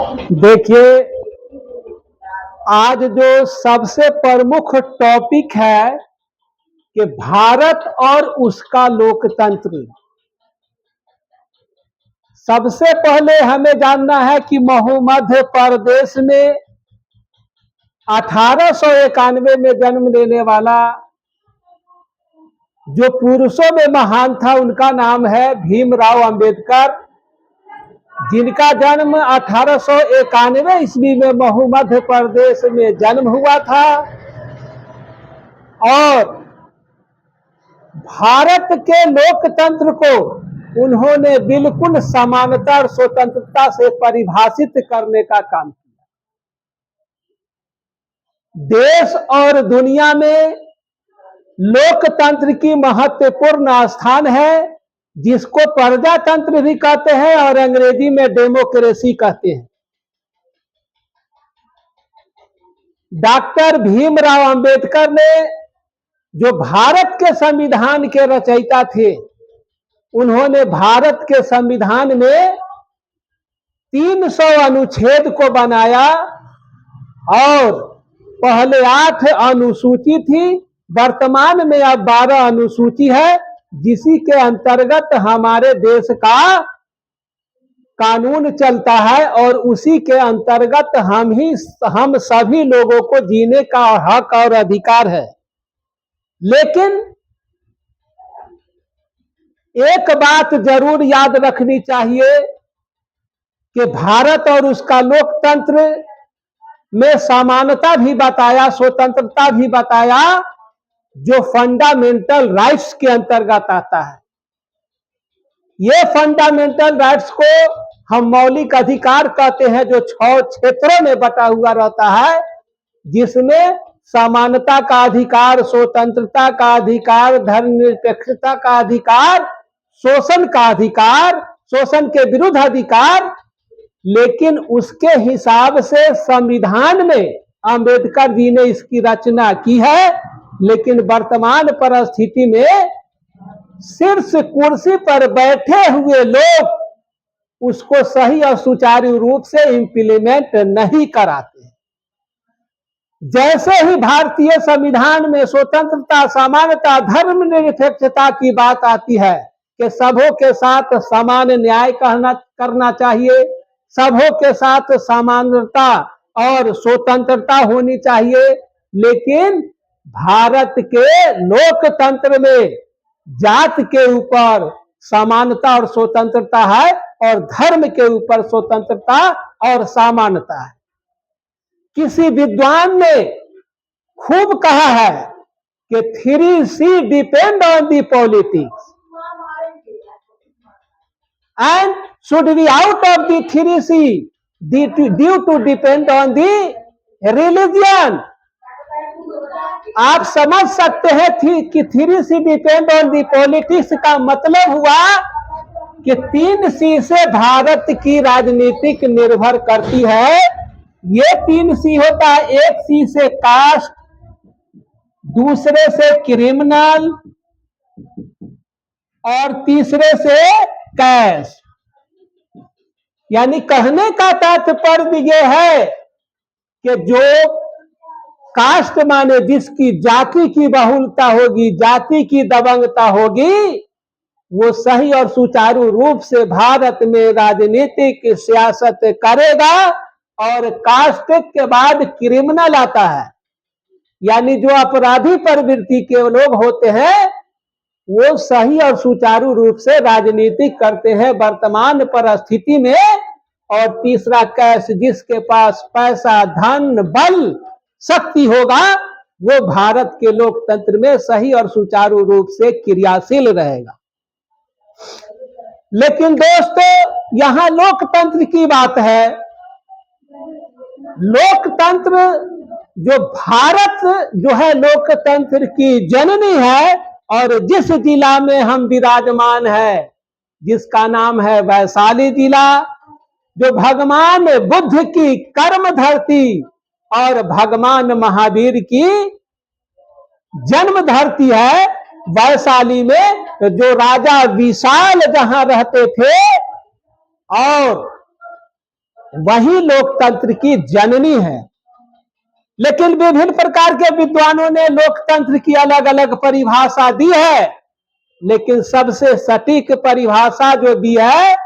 देखिए, आज जो सबसे प्रमुख टॉपिक है कि भारत और उसका लोकतंत्र। सबसे पहले हमें जानना है कि मध्य प्रदेश में 1891 में जन्म लेने वाला जो पुरुषों में महान था, उनका नाम है भीमराव अंबेडकर, जिनका जन्म 1891 ईस्वी में मध्य प्रदेश में जन्म हुआ था। और भारत के लोकतंत्र को उन्होंने बिल्कुल समानता और स्वतंत्रता से परिभाषित करने का काम किया। देश और दुनिया में लोकतंत्र की महत्वपूर्ण स्थान है, जिसको प्रजातंत्र भी कहते हैं और अंग्रेजी में डेमोक्रेसी कहते हैं। डॉक्टर भीमराव अंबेडकर ने, जो भारत के संविधान के रचयिता थे, उन्होंने भारत के संविधान में 300 अनुच्छेद को बनाया और पहले 8 अनुसूची थी, वर्तमान में अब 12 अनुसूची है, जिसी के अंतर्गत हमारे देश का कानून चलता है और उसी के अंतर्गत हम सभी लोगों को जीने का हक और अधिकार है। लेकिन एक बात जरूर याद रखनी चाहिए कि भारत और उसका लोकतंत्र में समानता भी बताया, स्वतंत्रता भी बताया, जो फंडामेंटल राइट्स के अंतर्गत आता है। ये फंडामेंटल राइट्स को हम मौलिक अधिकार कहते हैं, जो 6 क्षेत्रों में बटा हुआ रहता है, जिसमें समानता का अधिकार, स्वतंत्रता का अधिकार, धर्मनिरपेक्षता का अधिकार, शोषण का अधिकार, शोषण के विरुद्ध अधिकार। लेकिन उसके हिसाब से संविधान में अंबेडकर जी ने इसकी रचना की है, लेकिन वर्तमान परिस्थिति में शीर्ष कुर्सी पर बैठे हुए लोग उसको सही और सुचारू रूप से इंप्लीमेंट नहीं कराते। जैसे ही भारतीय संविधान में स्वतंत्रता, समानता, धर्मनिरपेक्षता की बात आती है कि सबों के साथ समान न्याय करना चाहिए, सबों के साथ समानता और स्वतंत्रता होनी चाहिए, लेकिन भारत के लोकतंत्र में जात के ऊपर समानता और स्वतंत्रता है और धर्म के ऊपर स्वतंत्रता और समानता है। किसी विद्वान ने खूब कहा है कि 3C depend on the politics and should be out of the 3C due to depend on the religion. आप समझ सकते हैं कि 3C depend on the politics का मतलब हुआ कि 3C से भारत की राजनीतिक निर्भर करती है। ये 3C होता है, एक C से कास्ट, दूसरे से क्रिमिनल और तीसरे से कैश। यानी कहने का तात्पर्य यह है कि जो कास्ट माने जिसकी जाति की बहुलता होगी, जाति की दबंगता होगी, वो सही और सुचारू रूप से भारत में राजनीतिक सियासत करेगा। और कास्ट के बाद क्रिमिनल आता है, यानी जो अपराधी प्रवृत्ति के लोग होते हैं, वो सही और सुचारू रूप से राजनीति करते हैं वर्तमान परिस्थिति में। और तीसरा कैश, जिसके पास पैसा, धन, बल, शक्ति होगा, वो भारत के लोकतंत्र में सही और सुचारू रूप से क्रियाशील रहेगा। लेकिन दोस्तों, यहां लोकतंत्र की बात है। लोकतंत्र, जो भारत जो है लोकतंत्र की जननी है, और जिस जिला में हम विराजमान है, जिसका नाम है वैशाली जिला, जो भगवान बुद्ध की कर्म धरती और भगवान महावीर की जन्म धरती है। वैशाली में जो राजा विशाल जहां रहते थे, और वही लोकतंत्र की जननी है। लेकिन विभिन्न प्रकार के विद्वानों ने लोकतंत्र की अलग अलग परिभाषा दी है, लेकिन सबसे सटीक परिभाषा जो दी है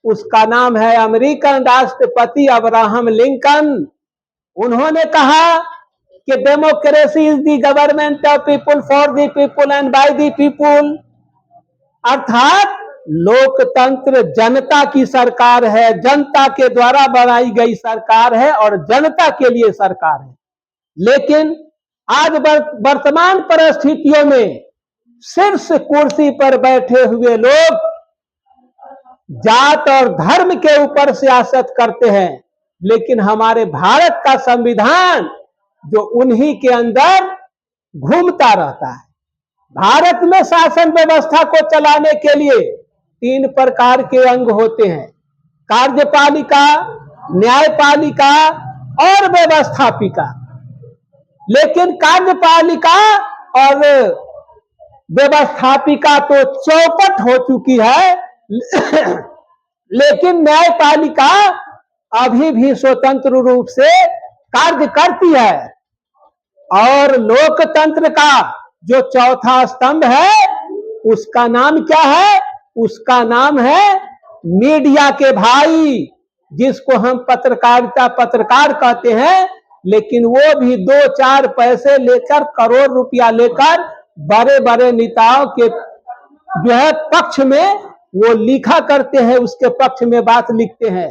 उसका नाम है अमेरिकन राष्ट्रपति अब्राहम लिंकन। उन्होंने कहा कि democracy is the government of people for the people and by the people, अर्थात लोकतंत्र जनता की सरकार है, जनता के द्वारा बनाई गई सरकार है और जनता के लिए सरकार है। लेकिन आज वर्तमान परिस्थितियों में शीर्ष कुर्सी पर बैठे हुए लोग जात और धर्म के ऊपर सियासत करते हैं, लेकिन हमारे भारत का संविधान जो उन्हीं के अंदर घूमता रहता है। भारत में शासन व्यवस्था को चलाने के लिए 3 प्रकार के अंग होते हैं, कार्यपालिका, न्यायपालिका और व्यवस्थापिका। लेकिन कार्यपालिका और व्यवस्थापिका तो चौपट हो चुकी है, लेकिन न्यायपालिका अभी भी स्वतंत्र रूप से कार्य करती है। और लोकतंत्र का जो चौथा स्तंभ है उसका नाम क्या है? उसका नाम है मीडिया के भाई, जिसको हम पत्रकार कहते हैं। लेकिन वो भी 2-4 पैसे लेकर, करोड़ रुपया लेकर बड़े बड़े नेताओं के जो है पक्ष में वो लिखा करते हैं, उसके पक्ष में बात लिखते हैं।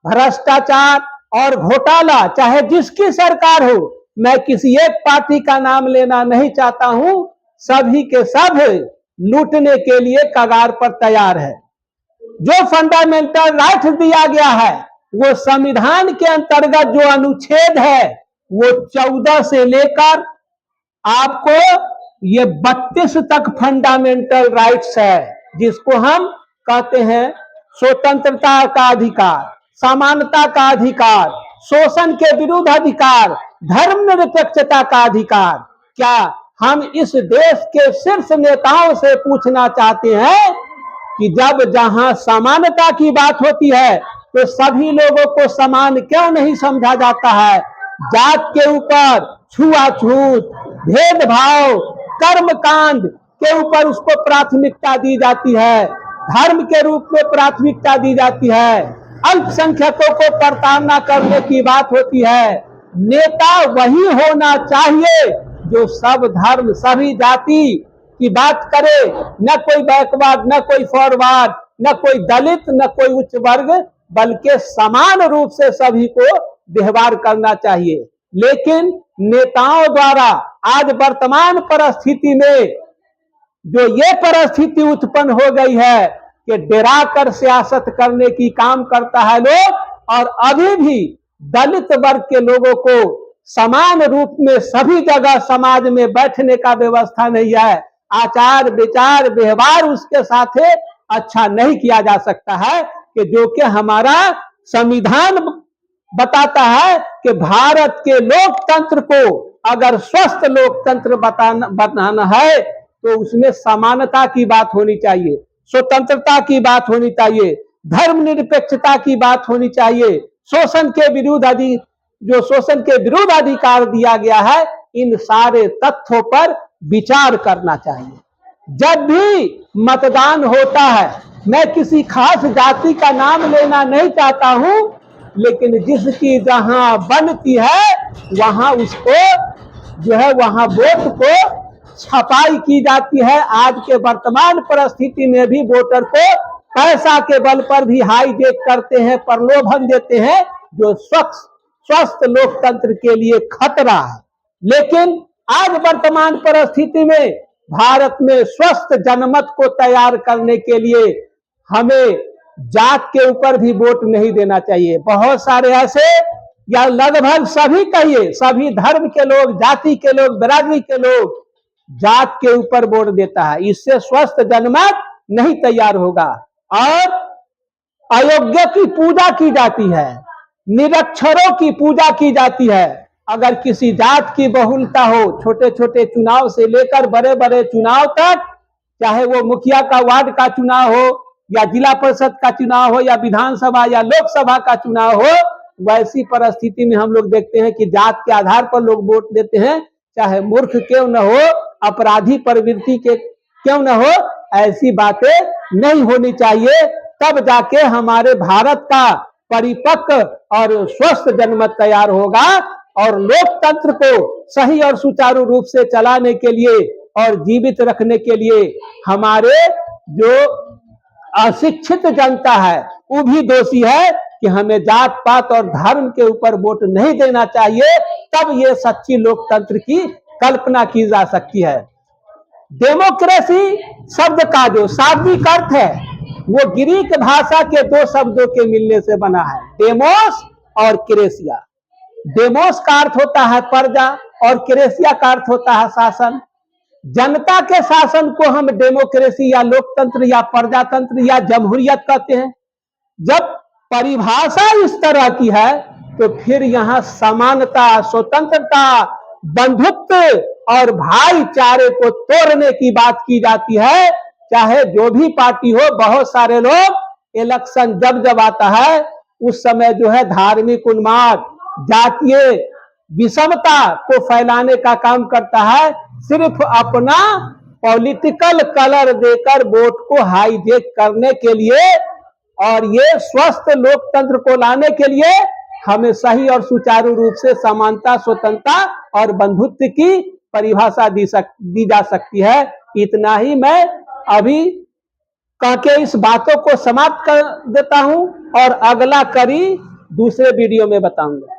भ्रष्टाचार और घोटाला चाहे जिसकी सरकार हो, मैं किसी एक पार्टी का नाम लेना नहीं चाहता हूं, सभी के सब लूटने के लिए कगार पर तैयार है। जो फंडामेंटल राइट दिया गया है वो संविधान के अंतर्गत जो अनुच्छेद है वो 14 से लेकर आपको ये 32 तक फंडामेंटल राइट्स है, जिसको हम कहते हैं स्वतंत्रता का अधिकार, समानता का अधिकार, शोषण के विरुद्ध अधिकार, धर्मनिरपेक्षता का अधिकार। क्या हम इस देश के शीर्ष नेताओं से पूछना चाहते हैं कि जब जहां समानता की बात होती है तो सभी लोगों को समान क्यों नहीं समझा जाता है? जात के ऊपर छुआछूत, भेदभाव, कर्मकांड के ऊपर उसको प्राथमिकता दी जाती है, धर्म के रूप में प्राथमिकता दी जाती है, अल्पसंख्यकों को प्रताड़ना करने की बात होती है। नेता वही होना चाहिए जो सब धर्म, सभी जाति की बात करे, न कोई बैकवर्ड, न कोई फॉरवर्ड, न कोई दलित, न कोई उच्च वर्ग, बल्कि समान रूप से सभी को व्यवहार करना चाहिए। लेकिन नेताओं द्वारा आज वर्तमान परिस्थिति में जो ये परिस्थिति उत्पन्न हो गई है कि डरा कर सियासत करने की काम करता है लोग, और अभी भी दलित वर्ग के लोगों को समान रूप में सभी जगह समाज में बैठने का व्यवस्था नहीं है। आचार विचार व्यवहार उसके साथ अच्छा नहीं किया जा सकता है, कि जो कि हमारा संविधान बताता है कि भारत के लोकतंत्र को अगर स्वस्थ लोकतंत्र बनाना है तो उसमें समानता की बात होनी चाहिए, स्वतंत्रता की बात होनी चाहिए, धर्मनिरपेक्षता की बात होनी चाहिए, शोषण के विरुद्ध अधिकार दिया गया है। इन सारे तथ्यों पर विचार करना चाहिए। जब भी मतदान होता है, मैं किसी खास जाति का नाम लेना नहीं चाहता हूं, लेकिन जिसकी जहां बनती है वहां उसको जो है वहां वोट को छपाई की जाती है। आज के वर्तमान परिस्थिति में भी वोटर को पैसा के बल पर भी हाईजेक करते हैं, प्रलोभन देते हैं, जो स्वस्थ लोकतंत्र के लिए खतरा है। लेकिन आज वर्तमान परिस्थिति में भारत में स्वस्थ जनमत को तैयार करने के लिए हमें जात के ऊपर भी वोट नहीं देना चाहिए। बहुत सारे ऐसे, या लगभग सभी कहिए, सभी धर्म के लोग, जाति के लोग, बिरादरी के लोग जात के ऊपर वोट देता है। इससे स्वस्थ जनमत नहीं तैयार होगा। और अयोग्य की पूजा की जाती है, निरक्षरों की पूजा की जाती है। अगर किसी जात की बहुलता हो, छोटे छोटे चुनाव से लेकर बड़े बड़े चुनाव तक, चाहे वो मुखिया का वार्ड का चुनाव हो या जिला परिषद का चुनाव हो या विधानसभा या लोकसभा का चुनाव हो, वैसी परिस्थिति में हम लोग देखते हैं कि जात के आधार पर लोग वोट देते हैं, चाहे मूर्ख क्यों न हो, अपराधी प्रवृत्ति के क्यों न हो। ऐसी बातें नहीं होनी चाहिए, तब जाके हमारे भारत का परिपक्व और स्वस्थ जनमत तैयार होगा। और लोकतंत्र को सही और सुचारू रूप से चलाने के लिए और जीवित रखने के लिए हमारे जो अशिक्षित जनता है वो भी दोषी है कि हमें जात पात और धर्म के ऊपर वोट नहीं देना चाहिए, तब ये सच्ची लोकतंत्र की कल्पना की जा सकती है। डेमोक्रेसी शब्द का जो शाब्दिक अर्थ है वो ग्रीक भाषा के दो शब्दों के मिलने से बना है, डेमोस और क्रेसिया। डेमोस का अर्थ होता है प्रजा और क्रेसिया का अर्थ होता है शासन। जनता के शासन को हम डेमोक्रेसी या लोकतंत्र या प्रजातंत्र या जमहूरियत कहते हैं। जब परिभाषा इस तरह की है तो फिर यहाँ समानता, स्वतंत्रता, बंधुत्व और भाईचारे को तोड़ने की बात की जाती है। चाहे जो भी पार्टी हो, बहुत सारे लोग इलेक्शन जब जब आता है उस समय जो है धार्मिक उन्माद, जातीय विषमता को फैलाने का काम करता है, सिर्फ अपना पॉलिटिकल कलर देकर वोट को हाईजेक करने के लिए। और ये स्वस्थ लोकतंत्र को लाने के लिए हमें सही और सुचारू रूप से समानता, स्वतंत्रता और बंधुत्व की परिभाषा दी जा सकती है। इतना ही मैं अभी कह के इस बातों को समाप्त कर देता हूं और अगला कड़ी दूसरे वीडियो में बताऊंगा।